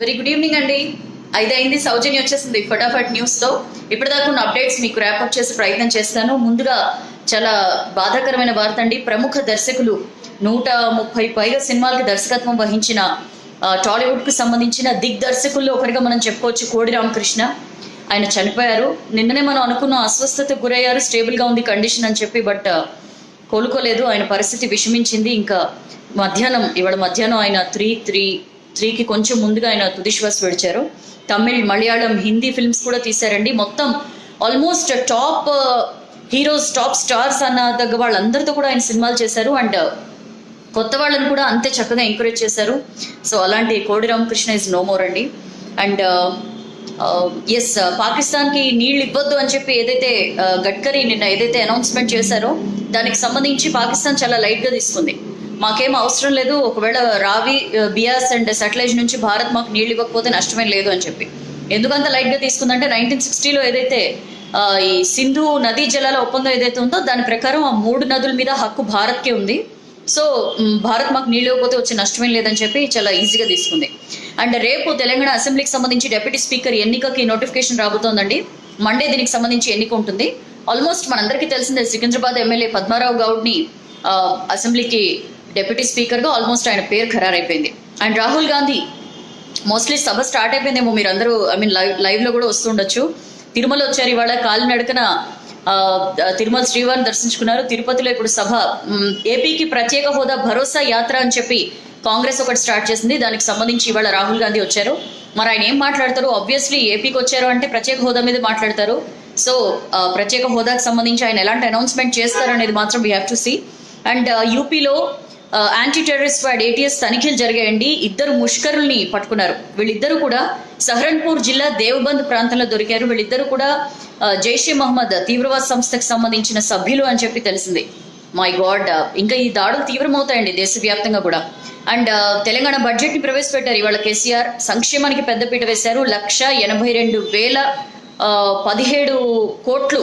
Very good evening అండి. 5 అయింది, సౌజన్య వచ్చేసింది ఫటాఫట్ న్యూస్తో. ఇప్పటిదాకా ఉన్న అప్డేట్స్ మీకు ర్యాపప్ చేసే ప్రయత్నం చేస్తాను. ముందుగా చాలా బాధాకరమైన వార్త అండి. ప్రముఖ దర్శకులు 130 పైగా సినిమాలకి దర్శకత్వం వహించిన టాలీవుడ్కు సంబంధించిన దిగ్దర్శకుల్లో ఒకరిగా మనం చెప్పుకోవచ్చు కోడి రామకృష్ణ. ఆయన చనిపోయారు. నిన్ననే మనం అనుకున్న అస్వస్థతకు గురయ్యారు, స్టేబుల్గా ఉంది కండిషన్ అని చెప్పి, బట్ కోలుకోలేదు. ఆయన పరిస్థితి విషమించింది. ఇంకా ఇవాళ మధ్యాహ్నం ఆయన 3కి కొంచెం ముందుగా ఆయన తుదిశ్వాస విడిచారు. తమిళ్, మలయాళం, హిందీ ఫిల్మ్స్ కూడా తీశారండి. మొత్తం almost top heroes, top stars అన్న దగ్గర వాళ్ళందరితో కూడా ఆయన సినిమాలు చేశారు. అండ్ కొత్త వాళ్ళని కూడా అంతే చక్కగా ఎంకరేజ్ చేశారు. సో అలాంటి కోడి రామకృష్ణ ఇస్ నో మోర్ అండి. అండ్ ఎస్, పాకిస్తాన్కి నీళ్ళు ఇవ్వద్దు అని చెప్పి ఏదైతే గడ్కరీ నిన్న ఏదైతే అనౌన్స్మెంట్ చేశారో దానికి సంబంధించి పాకిస్తాన్ చాలా లైట్గా తీసుకుంది. మాకేం అవసరం లేదు, ఒకవేళ రావి, బియాస్ అండ్ సట్లెజ్ నుంచి భారత్ మాకు నీళ్ళు ఇవ్వకపోతే నష్టమేం లేదు అని చెప్పి. ఎందుకంత లైట్గా తీసుకుందంటే 1960లో ఏదైతే ఈ సింధు నదీ జలాల ఒప్పందం ఏదైతే ఉందో దాని ప్రకారం ఆ 3 నదుల మీద హక్కు భారత్కే ఉంది. సో భారత్ మాకు నీళ్ళు ఇవ్వకపోతే వచ్చే నష్టమేం లేదని చెప్పి చాలా ఈజీగా తీసుకుంది. అండ్ రేపు తెలంగాణ అసెంబ్లీకి సంబంధించి డిప్యూటీ స్పీకర్ ఎన్నికకి నోటిఫికేషన్ రాబోతోందండి. మండే దీనికి సంబంధించి ఎన్నిక ఉంటుంది. ఆల్మోస్ట్ మనందరికీ తెలిసిందే, సికింద్రాబాద్ ఎమ్మెల్యే పద్మారావు గౌడ్ని అసెంబ్లీకి డిప్యూటీ స్పీకర్గా ఆల్మోస్ట్ ఆయన పేరు ఖరారైపోయింది. And Rahul Gandhi mostly Sabha start అయిపోయిందేమో, మీరు అందరూ లైవ్లో కూడా వస్తుండొచ్చు. తిరుమల వచ్చారు, ఇవాళ కాలినడకన తిరుమల శ్రీవారిని దర్శించుకున్నారు. తిరుపతిలో ఇప్పుడు సభ. ఏపీకి ప్రత్యేక హోదా భరోసా యాత్ర అని చెప్పి కాంగ్రెస్ ఒకటి స్టార్ట్ చేసింది. దానికి సంబంధించి ఇవాళ రాహుల్ గాంధీ వచ్చారు. మరి ఆయన ఏం మాట్లాడతారు? ఆబ్వియస్లీ ఏపీకి వచ్చారు అంటే ప్రత్యేక హోదా మీద మాట్లాడతారు. సో ప్రత్యేక హోదాకు సంబంధించి ఆయన ఎలాంటి అనౌన్స్మెంట్ చేస్తారు అనేది మాత్రం we have to see. And యూపీలో యాంటీ టెర్రరిస్ట్ స్క్వాడ్ ATS తనిఖీలు జరిగాయండి. 2 ముష్కరుల్ని పట్టుకున్నారు. వీళ్ళిద్దరూ కూడా సహరన్పూర్ జిల్లా దేవబంద్ ప్రాంతంలో దొరికారు. వీళ్ళిద్దరూ కూడా జైషే మహమ్మద్ తీవ్రవాద సంస్థకు సంబంధించిన సభ్యులు అని చెప్పి తెలిసింది. మై గాడ్, ఇంకా ఈ దాడులు తీవ్రమవుతాయండి దేశవ్యాప్తంగా కూడా. అండ్ తెలంగాణ బడ్జెట్ని ప్రవేశపెట్టారు ఇవాళ కేసీఆర్. సంక్షేమానికి పెద్దపీట వేశారు. 182,017 కోట్లు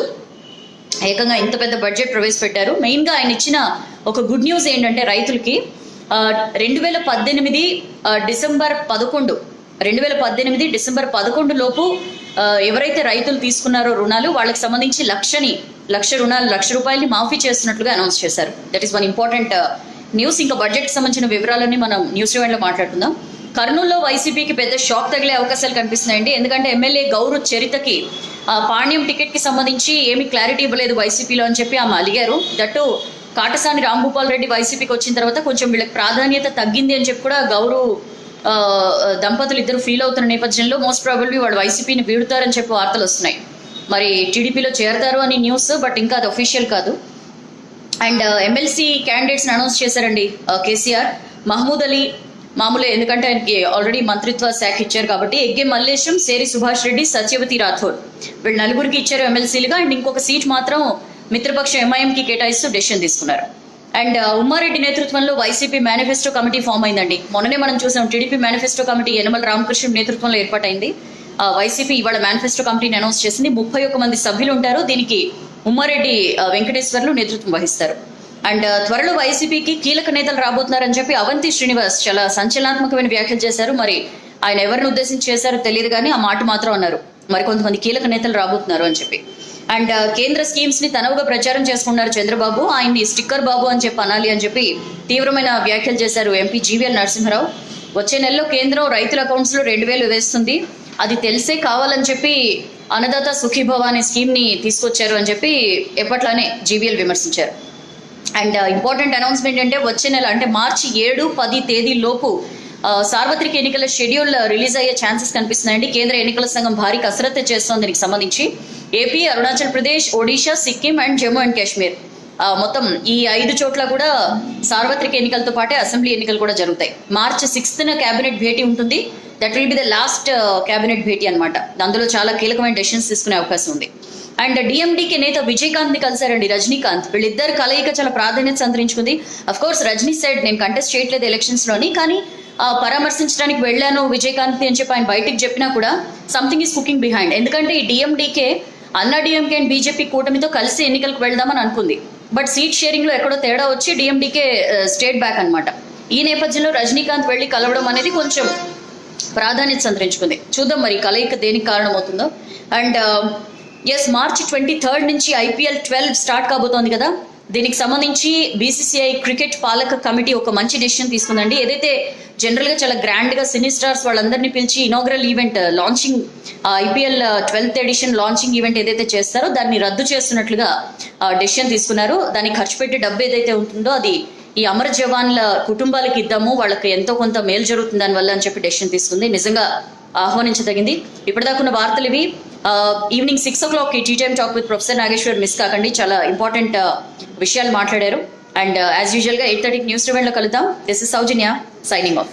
ఏకంగా ఇంత పెద్ద బడ్జెట్ ప్రవేశపెట్టారు. మెయిన్గా ఆయన ఇచ్చిన ఒక గుడ్ న్యూస్ ఏంటంటే రైతులకి 2018 డిసెంబర్ 11 లోపు ఎవరైతే రైతులు తీసుకున్నారో రుణాలు, వాళ్ళకి సంబంధించి లక్ష రూపాయలని మాఫీ చేస్తున్నట్లుగా అనౌన్స్ చేశారు. That is one important news. ఇంకా బడ్జెట్కి సంబంధించిన వివరాలన్నీ మనం న్యూస్ ఈవెంట్లో మాట్లాడుకుందాం. కర్నూలులో వైసీపీకి పెద్ద షాక్ తగిలే అవకాశాలు కనిపిస్తున్నాయండి. ఎందుకంటే ఎమ్మెల్యే గౌరు చరితకి పాణ్యం టికెట్కి సంబంధించి ఏమీ క్లారిటీ ఇవ్వలేదు వైసీపీలో అని చెప్పి ఆమె అలిగారు. దట్టు కాటసాని రాంభూపాల్ రెడ్డి వైసీపీకి వచ్చిన తర్వాత కొంచెం వీళ్ళకి ప్రాధాన్యత తగ్గింది అని చెప్పి కూడా గౌరు దంపతులు ఇద్దరు ఫీల్ అవుతున్న నేపథ్యంలో మోస్ట్ ప్రాబబ్లీ వాళ్ళు వైసీపీని వీడుతారని చెప్పి వార్తలు వస్తున్నాయి. మరి టీడీపీలో చేరతారు అని న్యూస్, బట్ ఇంకా అది అఫీషియల్ కాదు. అండ్ ఎమ్మెల్సీ క్యాండిడేట్స్ని అనౌన్స్ చేశారండి కేసీఆర్. మహమూద్ అలీ మామూలే, ఎందుకంటే ఆయనకి ఆల్రెడీ మంత్రిత్వ శాఖ ఇచ్చారు కాబట్టి. ఎగ్గే మల్లేశం, సేరి సుభాష్ రెడ్డి, సత్యవతి రాథోడ్ వీళ్ళు 4గురికి ఇచ్చారు ఎమ్మెల్సీలుగా. అండ్ ఇంకొక సీట్ మాత్రం మిత్రపక్ష MIMకి కేటాయిస్తూ డెసిషన్ తీసుకున్నారు. అండ్ ఉమ్మారెడ్డి నేతృత్వంలో వైసీపీ మేనిఫెస్టో కమిటీ ఫామ్ అయిందండి. మొన్ననే మనం చూసాం, TDP manifesto committee Yanamala Ramakrishna నేతృత్వంలో ఏర్పాటైంది. వైసీపీ ఇవాళ మేనిఫెస్టో కమిటీని అనౌన్స్ చేసింది. 31 మంది సభ్యులు ఉంటారు. దీనికి ఉమ్మారెడ్డి వెంకటేశ్వర్లు నేతృత్వం వహిస్తారు. అండ్ త్వరలో వైసీపీకి కీలక నేతలు రాబోతున్నారని చెప్పి అవంతి శ్రీనివాస్ చాలా సంచలనాత్మకమైన వ్యాఖ్యలు చేశారు. మరి ఆయన ఎవరిని ఉద్దేశించి చేశారో తెలియదు కానీ ఆ మాట మాత్రం అన్నారు, మరి కొంతమంది కీలక నేతలు రాబోతున్నారు అని చెప్పి. అండ్ కేంద్ర స్కీమ్స్ని తనవుగా ప్రచారం చేసుకున్నారు చంద్రబాబు. ఆయన్ని స్టిక్కర్ బాబు అని చెప్పి అనాలి అని చెప్పి తీవ్రమైన వ్యాఖ్యలు చేశారు ఎంపీ జీవీఎల్ నరసింహారావు. వచ్చే నెలలో కేంద్రం రైతుల అకౌంట్స్లో 2,000 వేస్తుంది, అది తెలిసే కావాలని చెప్పి అన్నదాత సుఖీభవ అనే స్కీమ్ని తీసుకొచ్చారు అని చెప్పి ఎప్పట్లానే జీవీఎల్ విమర్శించారు. అండ్ ఇంపార్టెంట్ అనౌన్స్మెంట్ అంటే వచ్చే నెల అంటే మార్చి 7, 10 తేదీలోపు సార్వత్రిక ఎన్నికల షెడ్యూల్ రిలీజ్ అయ్యే ఛాన్సెస్ కనిపిస్తున్నాయండి. కేంద్ర ఎన్నికల సంఘం భారీ కసరత్తు చేస్తోంది దీనికి సంబంధించి. AP, Arunachal Pradesh, Odisha, Sikkim and Jammu and Kashmir మొత్తం ఈ 5 చోట్ల కూడా సార్వత్రిక ఎన్నికలతో పాటే అసెంబ్లీ ఎన్నికలు కూడా జరుగుతాయి. మార్చి 6న కేబినెట్ భేటీ ఉంటుంది. That will be the last cabinet భేటీ అనమాట. అందులో చాలా కీలకమైన డెసిషన్స్ తీసుకునే అవకాశం ఉంది. అండ్ DMDK నేత విజయకాంత్ని కలిశారండి రజనీకాంత్. వీళ్ళిద్దరు కలయిక చాలా ప్రాధాన్యత సంతరించుకుంది. అఫ్ కోర్స్ రజనీ సైడ్ నేను కంటెస్ట్ చేయట్లేదు ఎలక్షన్స్లోని, కానీ పరామర్శించడానికి వెళ్ళాను విజయకాంత్ అని చెప్పి ఆయన బయటికి చెప్పినా కూడా సంథింగ్ ఈస్ కుకింగ్ బిహైండ్. ఎందుకంటే ఈ DMDK అన్నా DMK అండ్ బీజేపీ కూటమితో కలిసి ఎన్నికలకు వెళ్దామని అనుకుంది. బట్ సీట్ షేరింగ్లో ఎక్కడో తేడా వచ్చి DMDK స్టేట్ బ్యాక్ అనమాట. ఈ నేపథ్యంలో రజనీకాంత్ వెళ్ళి కలవడం అనేది కొంచెం ప్రాధాన్యత సంతరించుకుంది. చూద్దాం మరి కలయిక దేనికి కారణమవుతుందో. అండ్ ఎస్, మార్చి 23 నుంచి IPL 12 స్టార్ట్ కాబోతోంది కదా. దీనికి సంబంధించి BCCI క్రికెట్ పాలక కమిటీ ఒక మంచి డెసిషన్ తీసుకుందండి. ఏదైతే జనరల్ గా చాలా గ్రాండ్ గా సినీ స్టార్స్ వాళ్ళందరినీ పిలిచి inaugural event launching IPL 12th edition launching event ఏదైతే చేస్తారో దాన్ని రద్దు చేస్తున్నట్లుగా డెసిషన్ తీసుకున్నారు. దానికి ఖర్చు పెట్టే డబ్బు ఏదైతే ఉంటుందో అది ఈ అమర జవాన్ల కుటుంబాలకు ఇద్దాము, వాళ్ళకి ఎంతో కొంత మేలు జరుగుతుంది దానివల్ల అని చెప్పి డెసిషన్ తీసుకుంది. నిజంగా ఆహ్వానించదగింది. ఇప్పటిదాకున్న వార్తలు ఇవి. Evening 6 o'clock tea time talk with professor Nageshwar miss కాకండి. చాలా ఇంపార్టెంట్ విషయాలు మాట్లాడారు. అండ్ యాజ్ యూజువల్ గా 8:30 న్యూస్ ఈవెంట్ లో కలుద్దాం. This is Soujanya signing off.